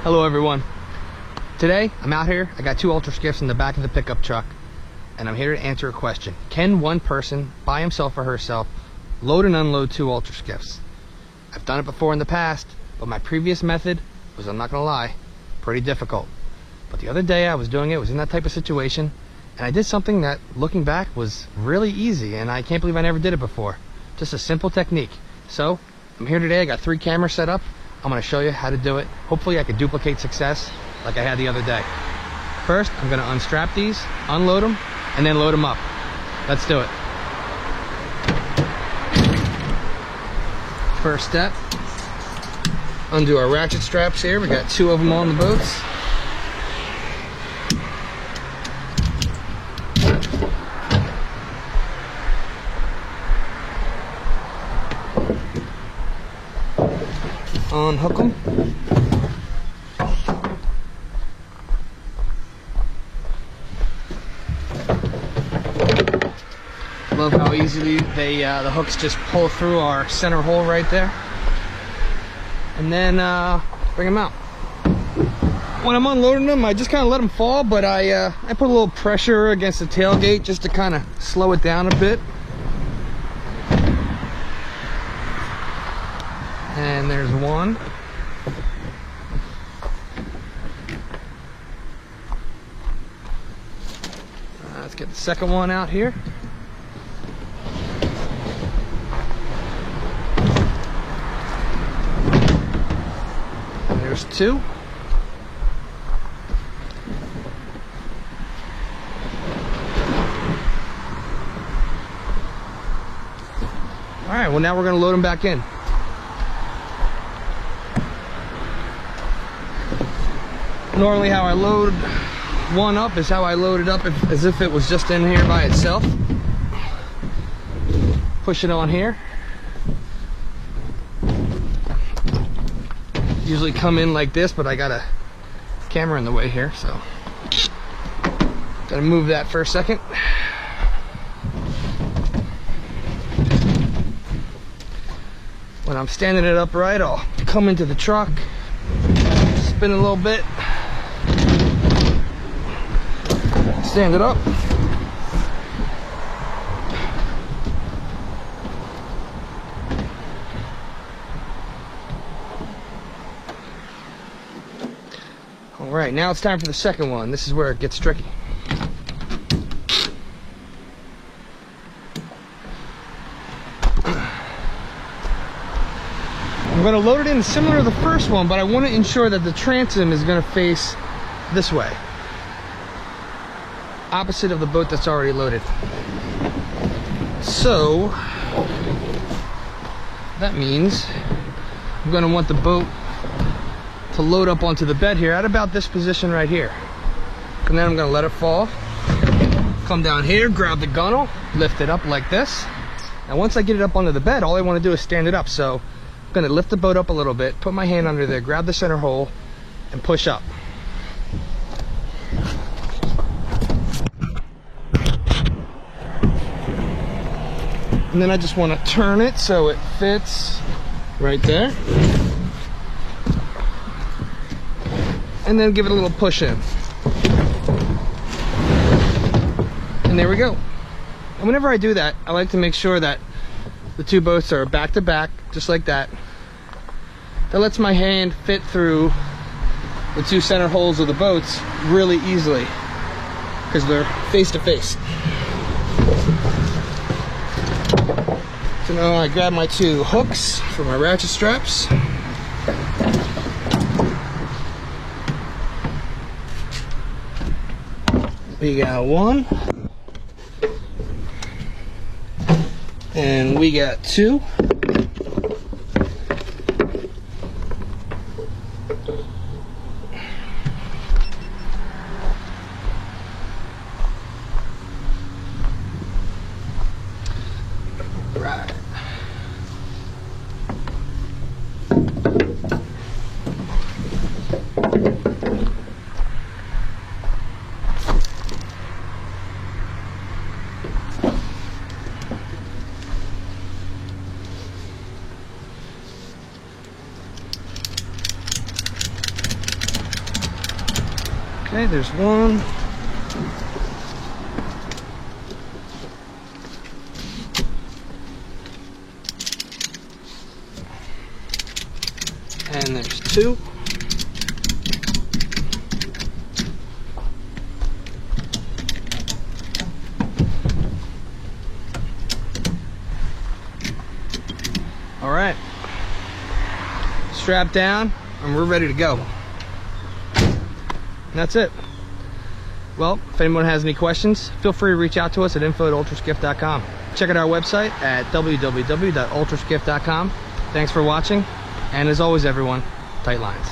Hello everyone. Today I'm out here, I got two Ultra Skiffs in the back of the pickup truck, and I'm here to answer a question. Can one person by himself or herself load and unload two Ultra Skiffs? I've done it before in the past, but my previous method was, I'm not gonna lie, pretty difficult. But the other day I was doing it, was in that type of situation, and I did something that, looking back, was really easy, and I can't believe I never did it before. Just a simple technique. So I'm here today, I got 3 cameras set up. I'm going to show you how to do it. Hopefully I can duplicate success like I had the other day. First, I'm going to unstrap these, unload them, and then load them up. Let's do it. First step, undo our ratchet straps here. We got 2 of them on the boats. Unhook them. Love how easily the hooks just pull through our center hole right there. And then bring them out. When I'm unloading them, I just kind of let them fall, but I put a little pressure against the tailgate just to kind of slow it down a bit. And there's one. Let's get the second one out here. And there's 2. All right, well now we're going to load them back in. Normally how I load one up is how I load it up as if it was just in here by itself. Push it on here. Usually come in like this, but I got a camera in the way here, so gotta move that for a second. When I'm standing it upright, I'll come into the truck, spin a little bit, stand it up. All right, now it's time for the second one. This is where it gets tricky. I'm going to load it in similar to the first one, but I want to ensure that the transom is going to face this way, opposite of the boat that's already loaded. So that means I'm going to want the boat to load up onto the bed here at about this position right here. And then I'm going to let it fall, come down here, grab the gunnel, lift it up like this. Now once I get it up onto the bed, all I want to do is stand it up. So I'm going to lift the boat up a little bit, put my hand under there, grab the center hole, and push up. And then I just want to turn it so it fits right there. And then give it a little push in. And there we go. And whenever I do that, I like to make sure that the 2 boats are back to back, just like that. That lets my hand fit through the 2 center holes of the boats really easily, because they're face to face. So now I grab my 2 hooks for my ratchet straps. We got 1. And we got 2. Right. Okay, there's one. And there's two. All right, strap down and we're ready to go. And that's it. Well, if anyone has any questions, feel free to reach out to us at info@ultraskiff.com. Check out our website at www.ultraskiff.com. Thanks for watching, and as always everyone, tight lines.